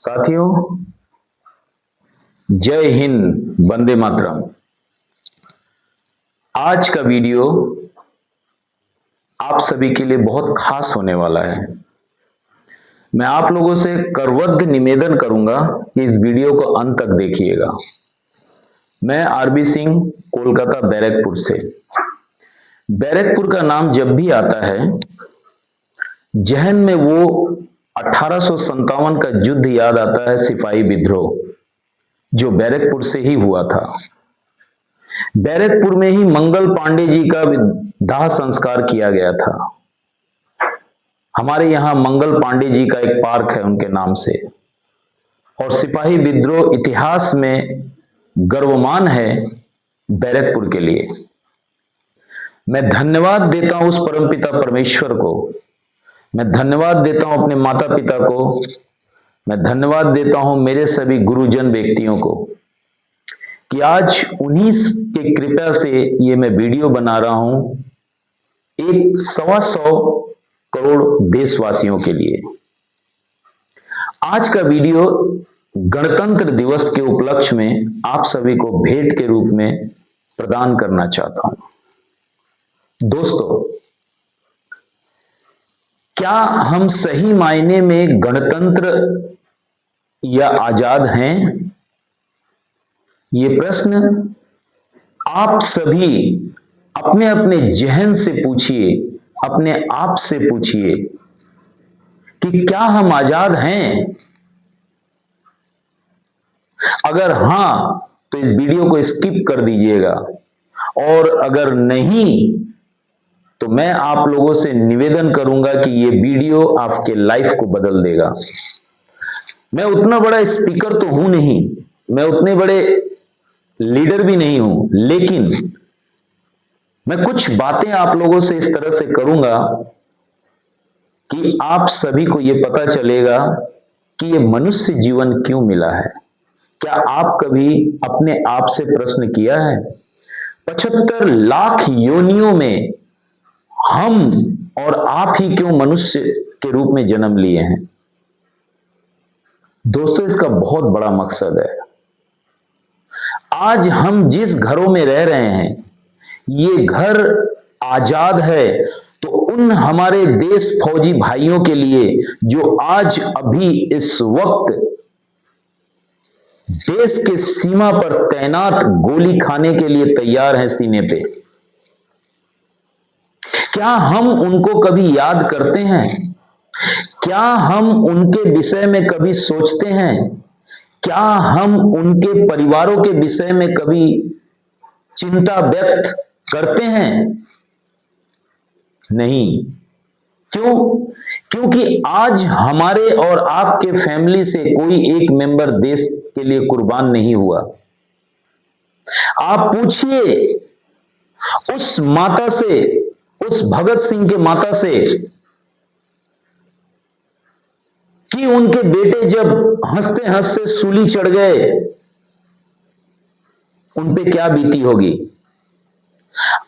साथियों, जय हिंद, वंदे मातरम। आज का वीडियो आप सभी के लिए बहुत खास होने वाला है। मैं आप लोगों से करवद्ध निवेदन करूंगा कि इस वीडियो को अंत तक देखिएगा। मैं आरबी सिंह, कोलकाता बैरकपुर से। बैरकपुर का नाम जब भी आता है, जहन में वो 1857 का युद्ध याद आता है, सिपाही विद्रोह, जो बैरकपुर से ही हुआ था। बैरकपुर में ही मंगल पांडे जी का दाह संस्कार किया गया था। हमारे यहां मंगल पांडे जी का एक पार्क है उनके नाम से, और सिपाही विद्रोह इतिहास में गर्वमान है बैरकपुर के लिए। मैं धन्यवाद देता हूं उस परमपिता परमेश्वर को, मैं धन्यवाद देता हूं अपने माता पिता को, मैं धन्यवाद देता हूं मेरे सभी गुरुजन व्यक्तियों को कि आज उन्हीं के कृपा से ये मैं वीडियो बना रहा हूं 125 करोड़ देशवासियों के लिए। आज का वीडियो गणतंत्र दिवस के उपलक्ष्य में आप सभी को भेंट के रूप में प्रदान करना चाहता हूं। दोस्तों, क्या हम सही मायने में गणतंत्र या आजाद हैं? ये प्रश्न आप सभी अपने अपने जहन से पूछिए, अपने आप से पूछिए कि क्या हम आजाद हैं? अगर हां, तो इस वीडियो को स्किप कर दीजिएगा, और अगर नहीं, तो मैं आप लोगों से निवेदन करूंगा कि ये वीडियो आपके लाइफ को बदल देगा। मैं उतना बड़ा स्पीकर तो हूं नहीं, मैं उतने बड़े लीडर भी नहीं हूं, लेकिन मैं कुछ बातें आप लोगों से इस तरह से करूंगा कि आप सभी को यह पता चलेगा कि यह मनुष्य जीवन क्यों मिला है। क्या आप कभी अपने आप से प्रश्न किया है? 75 लाख योनियों में हम और आप ही क्यों मनुष्य के रूप में जन्म लिए हैं? दोस्तों, इसका बहुत बड़ा मकसद है। आज हम जिस घरों में रह रहे हैं, ये घर आजाद है तो उन हमारे देश फौजी भाइयों के लिए जो आज अभी इस वक्त देश के सीमा पर तैनात गोली खाने के लिए तैयार हैं सीने पे। क्या हम उनको कभी याद करते हैं? क्या हम उनके विषय में कभी सोचते हैं? क्या हम उनके परिवारों के विषय में कभी चिंता व्यक्त करते हैं? नहीं। क्यों? क्योंकि आज हमारे और आपके फैमिली से कोई एक मेंबर देश के लिए कुर्बान नहीं हुआ। आप पूछिए उस माता से, उस भगत सिंह के माता से, कि उनके बेटे जब हंसते हंसते सूली चढ़ गए, उन पे क्या बीती होगी।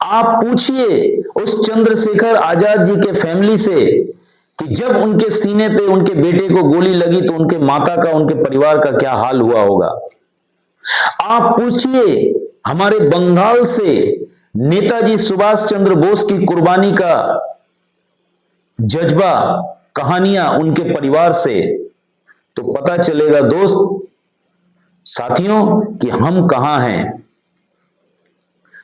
आप पूछिए उस चंद्रशेखर आजाद जी के फैमिली से कि जब उनके सीने पे उनके बेटे को गोली लगी तो उनके माता का, उनके परिवार का क्या हाल हुआ होगा। आप पूछिए हमारे बंगाल से नेताजी सुभाष चंद्र बोस की कुर्बानी का जज्बा, कहानियां उनके परिवार से, तो पता चलेगा दोस्त साथियों कि हम कहां हैं।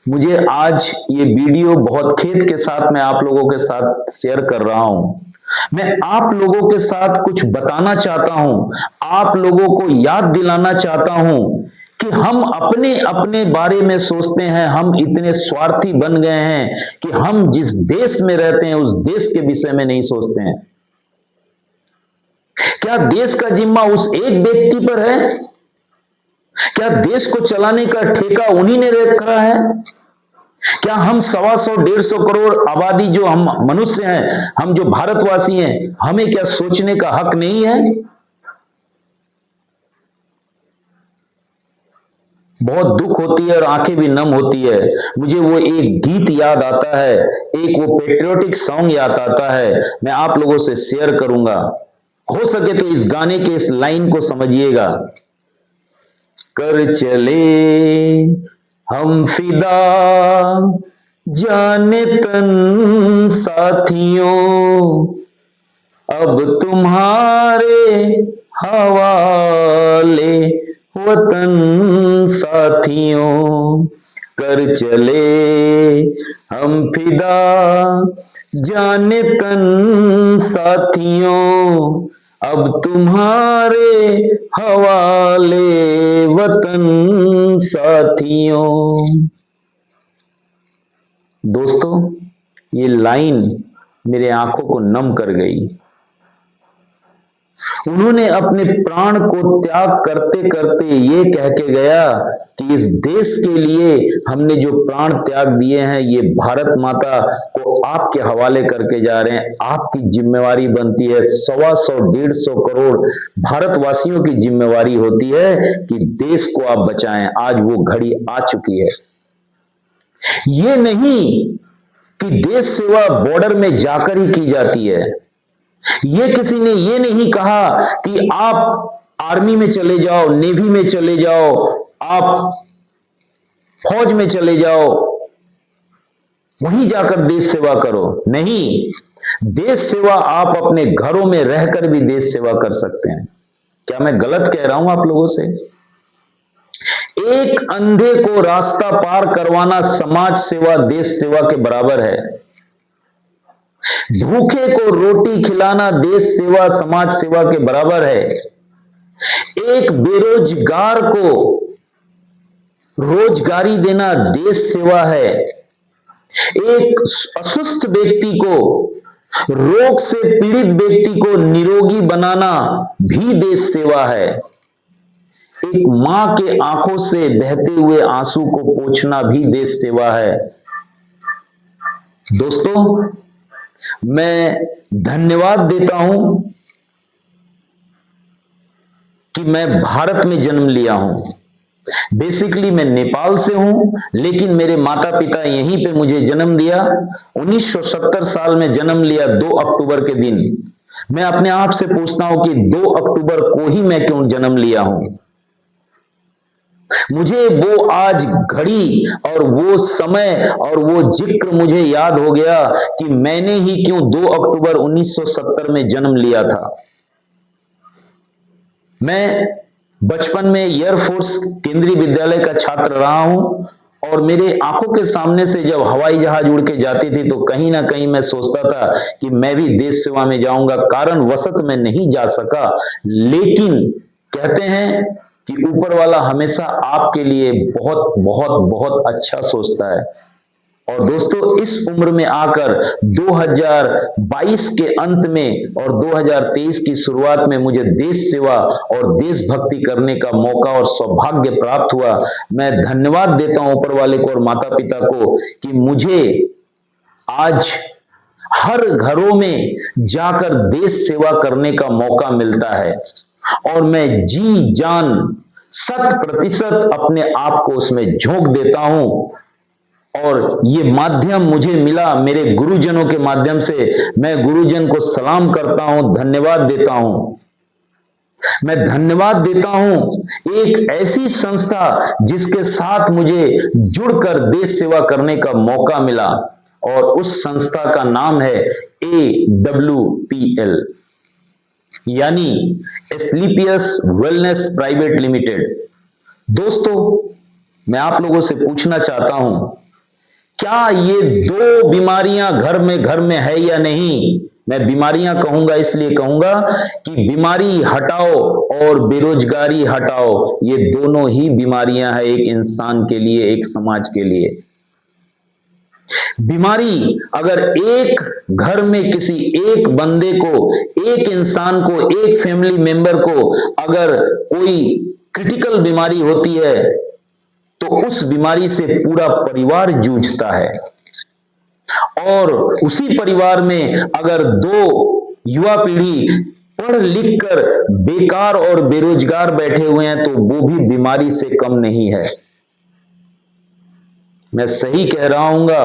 मुझे आज ये वीडियो बहुत खेद के साथ मैं आप लोगों के साथ शेयर कर रहा हूं। मैं आप लोगों के साथ कुछ बताना चाहता हूं, आप लोगों को याद दिलाना चाहता हूं कि हम अपने अपने बारे में सोचते हैं, हम इतने स्वार्थी बन गए हैं कि हम जिस देश में रहते हैं उस देश के विषय में नहीं सोचते हैं। क्या देश का जिम्मा उस एक व्यक्ति पर है? क्या देश को चलाने का ठेका उन्हीं ने रखा है? क्या हम 125 150 करोड़ आबादी जो हम मनुष्य हैं, हम जो भारतवासी हैं, हमें क्या सोचने का हक नहीं है? बहुत दुख होती है और आंखें भी नम होती है। मुझे वो एक गीत याद आता है, एक वो पेट्रियोटिक सॉन्ग याद आता है, मैं आप लोगों से शेयर करूंगा। हो सके तो इस गाने के इस लाइन को समझिएगा। कर चले हम फिदा जाने तन साथियों, अब तुम्हारे हवाले वतन साथियों। कर चले हम फिदा जाने तन साथियों, अब तुम्हारे हवाले वतन साथियों। दोस्तों, ये लाइन मेरे आंखों को नम कर गई। उन्होंने अपने प्राण को त्याग करते करते ये कह के गया कि इस देश के लिए हमने जो प्राण त्याग दिए हैं, ये भारत माता को आपके हवाले करके जा रहे हैं। आपकी जिम्मेवारी बनती है, 125-150 करोड़ भारतवासियों की जिम्मेवारी होती है कि देश को आप बचाएं। आज वो घड़ी आ चुकी है। ये नहीं कि देश सेवा बॉर्डर में जाकर ही की जाती है। ये किसी ने ये नहीं कहा कि आप आर्मी में चले जाओ, नेवी में चले जाओ, आप फौज में चले जाओ, वहीं जाकर देश सेवा करो। नहीं, देश सेवा आप अपने घरों में रहकर भी देश सेवा कर सकते हैं। क्या मैं गलत कह रहा हूं आप लोगों से? एक अंधे को रास्ता पार करवाना समाज सेवा, देश सेवा के बराबर है। भूखे को रोटी खिलाना देश सेवा, समाज सेवा के बराबर है। एक बेरोजगार को रोजगारी देना देश सेवा है। एक असुस्थ व्यक्ति को, रोग से पीड़ित व्यक्ति को निरोगी बनाना भी देश सेवा है। एक मां के आंखों से बहते हुए आंसू को पोंछना भी देश सेवा है। दोस्तों, मैं धन्यवाद देता हूं कि मैं भारत में जन्म लिया हूं। बेसिकली मैं नेपाल से हूं, लेकिन मेरे माता पिता यहीं पे मुझे जन्म दिया। 1970 साल में जन्म लिया, 2 अक्टूबर के दिन। मैं अपने आप से पूछता हूं कि 2 अक्टूबर को ही मैं क्यों जन्म लिया हूं? मुझे वो आज घड़ी और वो समय और वो जिक्र मुझे याद हो गया कि मैंने ही क्यों 2 अक्टूबर 1970 में जन्म लिया था। मैं बचपन में एयरफोर्स केंद्रीय विद्यालय का छात्र रहा हूं और मेरे आंखों के सामने से जब हवाई जहाज उड़ के जाती थी तो कहीं ना कहीं मैं सोचता था कि मैं भी देश सेवा में जाऊंगा। कारणवशत मैं नहीं जा सका, लेकिन कहते हैं कि ऊपर वाला हमेशा आपके लिए बहुत बहुत बहुत अच्छा सोचता है। और दोस्तों, इस उम्र में आकर 2022 के अंत में और 2023 की शुरुआत में मुझे देश सेवा और देशभक्ति करने का मौका और सौभाग्य प्राप्त हुआ। मैं धन्यवाद देता हूं ऊपर वाले को और माता पिता को कि मुझे आज हर घरों में जाकर देश सेवा करने का मौका मिलता है और मैं जी जान 100% अपने आप को उसमें झोंक देता हूं। और ये माध्यम मुझे मिला मेरे गुरुजनों के माध्यम से। मैं गुरुजन को सलाम करता हूं, धन्यवाद देता हूं। मैं धन्यवाद देता हूं एक ऐसी संस्था जिसके साथ मुझे जुड़कर देश सेवा करने का मौका मिला और उस संस्था का नाम है AWPL, यानी एस्क्लेपियस वेलनेस प्राइवेट लिमिटेड। दोस्तों, मैं आप लोगों से पूछना चाहता हूं, क्या ये 2 बीमारियां घर में है या नहीं? मैं बीमारियां कहूंगा इसलिए कहूंगा कि बीमारी हटाओ और बेरोजगारी हटाओ, ये दोनों ही बीमारियां हैं एक इंसान के लिए, एक समाज के लिए। बीमारी अगर एक घर में किसी एक बंदे को, एक इंसान को, एक फैमिली मेंबर को अगर कोई क्रिटिकल बीमारी होती है तो उस बीमारी से पूरा परिवार जूझता है। और उसी परिवार में अगर 2 युवा पीढ़ी पढ़ लिख कर बेकार और बेरोजगार बैठे हुए हैं तो वो भी बीमारी से कम नहीं है। मैं सही कह रहा हूंगा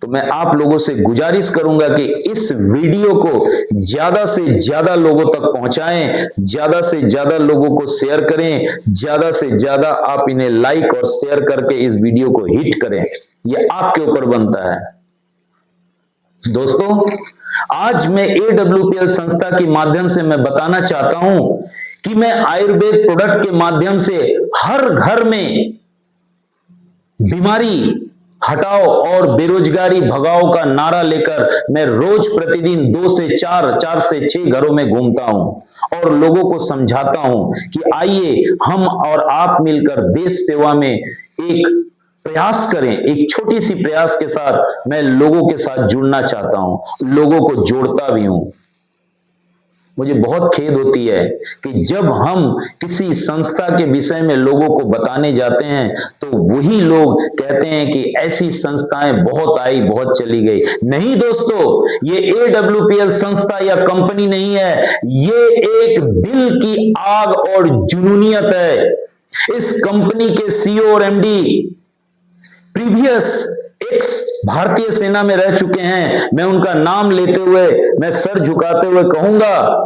तो मैं आप लोगों से गुजारिश करूंगा कि इस वीडियो को ज्यादा से ज्यादा लोगों तक पहुंचाएं, ज्यादा से ज्यादा लोगों को शेयर करें, ज्यादा से ज्यादा आप इन्हें लाइक और शेयर करके इस वीडियो को हिट करें। यह आपके ऊपर बनता है। दोस्तों, आज मैं AWPL संस्था के माध्यम से मैं बताना चाहता हूं कि मैं आयुर्वेद प्रोडक्ट के माध्यम से हर घर में बीमारी हटाओ और बेरोजगारी भगाओ का नारा लेकर मैं रोज प्रतिदिन 2 से 4, 4 से 6 घरों में घूमता हूं और लोगों को समझाता हूं कि आइए हम और आप मिलकर देश सेवा में एक प्रयास करें। एक छोटी सी प्रयास के साथ मैं लोगों के साथ जुड़ना चाहता हूं, लोगों को जोड़ता भी हूं। मुझे बहुत खेद होती है कि जब हम किसी संस्था के विषय में लोगों को बताने जाते हैं तो वही लोग कहते हैं कि ऐसी संस्थाएं बहुत आई बहुत चली गई। नहीं दोस्तों, ये AWPL संस्था या कंपनी नहीं है, ये एक दिल की आग और जुनूनियत है। इस कंपनी के CEO और MD प्रीवियस एक्स भारतीय सेना में रह चुके हैं। मैं उनका नाम लेते हुए, मैं सर झुकाते हुए कहूंगा,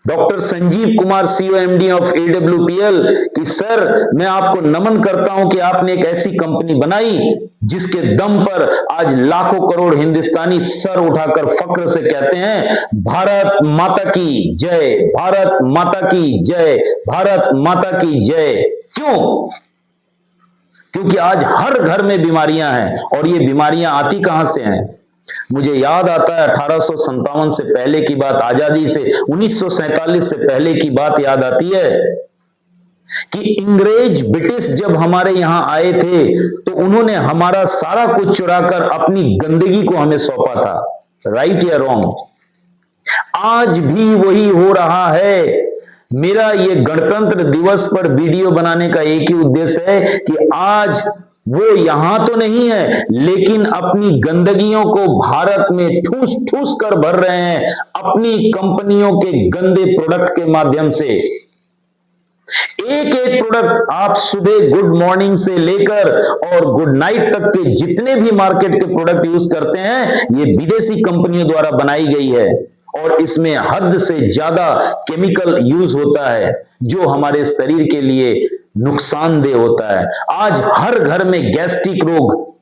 doctor Sanjeev Kumar CEO MD of AWPL कि सर, मैं आपको नमन करता हूं कि आपने एक ऐसी कंपनी बनाई जिसके दम पर आज लाखों करोड़ हिंदुस्तानी सर उठाकर फक्र से कहते हैं, भारत माता की जय, भारत माता की जय, भारत माता की जय। क्यों? क्योंकि आज हर घर में बीमारियां हैं और ये बीमारियां आती कहां से हैं? मुझे याद आता है 1857 से पहले की बात, आजादी से 1947 से पहले की बात याद आती है कि अंग्रेज ब्रिटिश जब हमारे यहां आए थे तो उन्होंने हमारा सारा कुछ चुराकर अपनी गंदगी को हमें सौंपा था। राइट या रॉन्ग? आज भी वही हो रहा है। मेरा ये गणतंत्र दिवस पर वीडियो बनाने का एक ही उद्देश्य है कि आज वो यहां तो नहीं है लेकिन अपनी गंदगियों को भारत में ठूस ठूस कर भर रहे हैं अपनी कंपनियों के गंदे प्रोडक्ट के माध्यम से। एक एक प्रोडक्ट आप सुबह गुड मॉर्निंग से लेकर और गुड नाइट तक के जितने भी मार्केट के प्रोडक्ट यूज करते हैं, ये विदेशी कंपनियों द्वारा बनाई गई है और इसमें हद से ज्यादा केमिकल यूज होता है जो हमारे शरीर के लिए नुकसानदेह होता है। आज हर घर में गैस्ट्रिक रोग,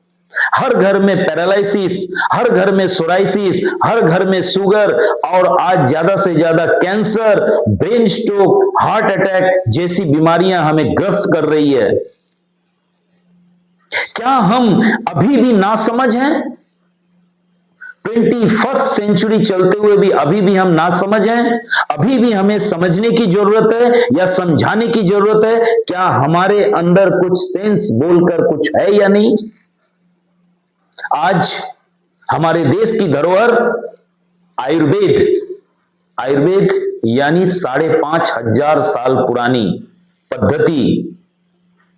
हर घर में पैरालिसिस, हर घर में सोराइसिस, हर घर में शुगर और आज ज्यादा से ज्यादा cancer, brain stroke, heart attack जैसी बीमारियां हमें ग्रस्त कर रही है। क्या हम अभी भी नासमझ हैं? 21वीं सेंचुरी चलते हुए भी अभी भी हम नासमझ हैं? अभी भी हमें समझने की जरूरत है या समझाने की जरूरत है? क्या हमारे अंदर कुछ सेंस बोलकर कुछ है या नहीं? आज हमारे देश की धरोहर आयुर्वेद यानी 5,500 साल पुरानी पद्धति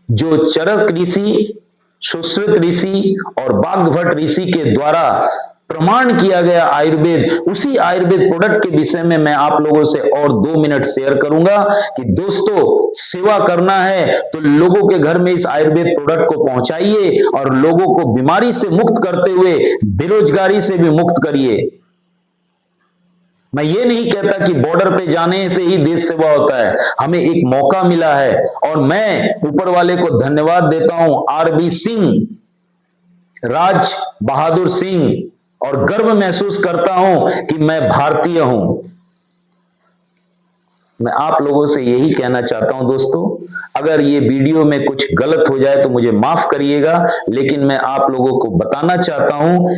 जो चरक ऋषि, सुश्रुत ऋषि और वाग्भट ऋषि के द्वारा प्रमाण किया गया आयुर्वेद, उसी आयुर्वेद प्रोडक्ट के विषय में मैं आप लोगों से और 2 मिनट शेयर करूंगा कि दोस्तों, सेवा करना है तो लोगों के घर में इस आयुर्वेद प्रोडक्ट को पहुंचाइए और लोगों को बीमारी से मुक्त करते हुए बेरोजगारी से भी मुक्त करिए। मैं ये नहीं कहता कि बॉर्डर पे जाने से ही देश सेवा होता है, हमें एक मौका मिला है और मैं ऊपर वाले को धन्यवाद देता हूं, RB सिंह, राज बहादुर सिंह, और गर्व महसूस करता हूं कि मैं भारतीय हूं। मैं आप लोगों से यही कहना चाहता हूं दोस्तों, अगर ये वीडियो में कुछ गलत हो जाए तो मुझे माफ करिएगा, लेकिन मैं आप लोगों को बताना चाहता हूं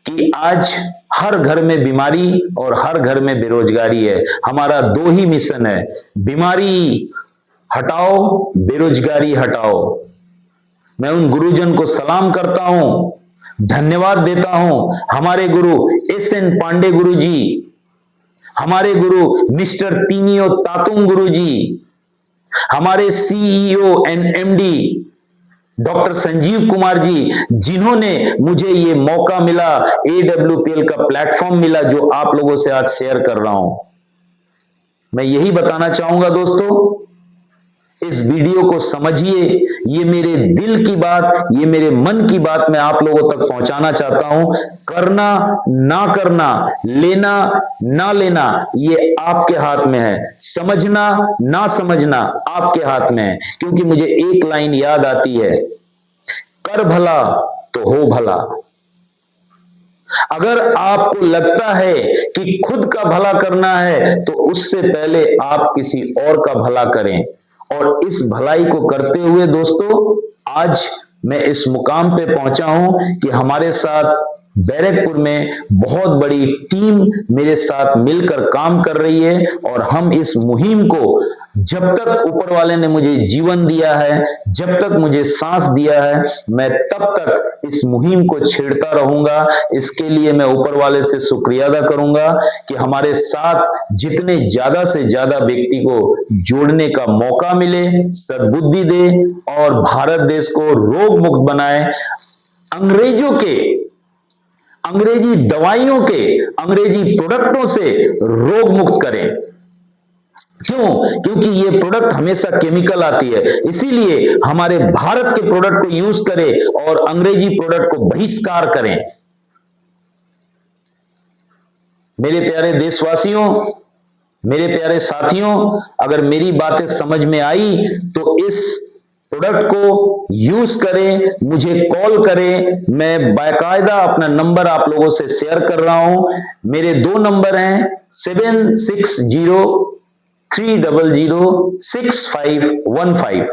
कि आज हर घर में बीमारी और हर घर में बेरोजगारी है। हमारा 2 ही मिशन है, बीमारी हटाओ, बेरोजगारी हटाओ। मैं उन गुरुजन को सलाम करता हूं, धन्यवाद देता हूं। हमारे गुरु SN पांडे गुरु जी, हमारे गुरु मिस्टर तीनियो तातुंग गुरु जी, हमारे CEO and MD doctor Sanjeev Kumar ji, जिन्होंने मुझे ये मौका मिला, AWPL का प्लेटफॉर्म मिला जो आप लोगों से आज शेयर कर रहा हूं। मैं यही बताना चाहूंगा दोस्तों इस वीडियो को समझिए। ये मेरे दिल की बात, ये मेरे मन की बात मैं आप लोगों तक पहुंचाना चाहता हूं। करना ना करना, लेना ना लेना, ये आपके हाथ में है। समझना ना समझना आपके हाथ में है। क्योंकि मुझे एक लाइन याद आती है, कर भला तो हो भला। अगर आपको लगता है कि खुद का भला करना है तो उससे पहले आप किसी और का भला करें। और इस भलाई को करते हुए दोस्तों, आज मैं इस मुकाम पे पहुंचा हूं कि हमारे साथ बैरकपुर में बहुत बड़ी टीम मेरे साथ मिलकर काम कर रही है। और हम इस मुहिम को, जब तक ऊपर वाले ने मुझे जीवन दिया है, जब तक मुझे सांस दिया है, मैं तब तक इस मुहिम को छेड़ता रहूंगा। इसके लिए मैं ऊपर वाले से शुक्रिया अदा करूंगा कि हमारे साथ जितने ज्यादा से ज्यादा व्यक्ति को जोड़ने का मौका मिले, सद्बुद्धि दे और भारत देश को रोग मुक्त बनाए। अंग्रेजी दवाइयों के, अंग्रेजी प्रोडक्टों से रोग मुक्त करें। क्यों? क्योंकि ये प्रोडक्ट हमेशा केमिकल आती है। इसीलिए हमारे भारत के प्रोडक्ट को यूज करें और अंग्रेजी प्रोडक्ट को बहिष्कार करें। मेरे प्यारे देशवासियों, मेरे प्यारे साथियों, अगर मेरी बातें समझ में आई तो इस प्रोडक्ट को यूज करें, मुझे कॉल करें। मैं बाकायदा अपना नंबर आप लोगों से शेयर कर रहा हूं। मेरे 2 नंबर हैं 7603006515,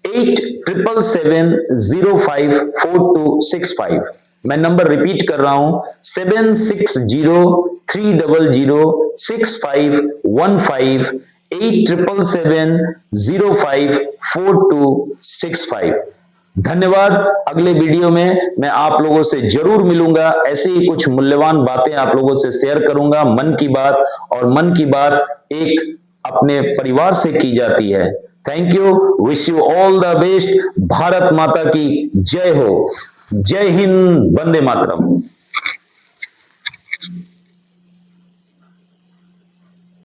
8777054265। मैं नंबर रिपीट कर रहा हूं 7603006515, 8777054265। धन्यवाद। अगले वीडियो में मैं आप लोगों से जरूर मिलूंगा। ऐसे ही कुछ मूल्यवान बातें आप लोगों से शेयर करूंगा, मन की बात। और मन की बात एक अपने परिवार से की जाती है। Thank you. Wish you all the best. Bharat माता की जय हो। जय हिंद। वंदे मातरम।